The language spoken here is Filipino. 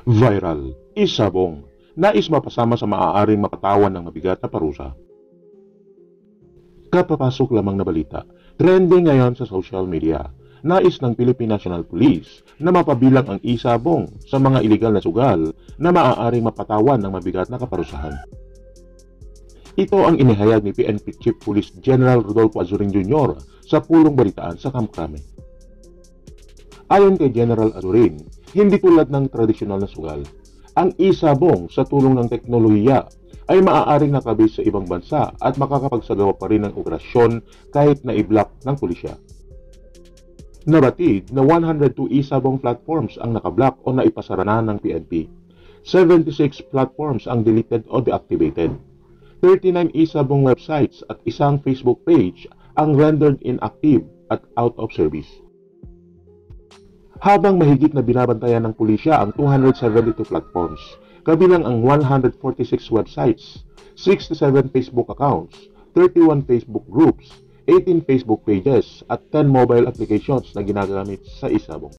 Viral, isabong, nais mapasama sa maaaring mapatawan ng mabigat na parusa. Kapapasok lamang na balita, trending ngayon sa social media. Nais ng Philippine National Police na mapabilang ang isabong sa mga iligal na sugal na maaaring mapatawan ng mabigat na kaparusahan. Ito ang inihayag ni PNP Chief Police General Rodolfo Azurin Jr. sa pulong balitaan sa Camp Crame. Ayon kay General Azurin, hindi tulad ng tradisyonal na sugal, ang isabong sa tulong ng teknolohiya ay maaaring nakabis sa ibang bansa at makakapagsagawa pa rin ng operasyon kahit na i-block ng pulisya. Nabatid na 102 isabong platforms ang nakablock o naipasara na ng PNP. 76 platforms ang deleted o deactivated. 39 isabong websites at isang Facebook page ang rendered inactive at out of service. Habang mahigit na binabantayan ng pulisya ang 272 platforms, kabilang ang 146 websites, 67 Facebook accounts, 31 Facebook groups, 18 Facebook pages at 10 mobile applications na ginagamit sa isabong.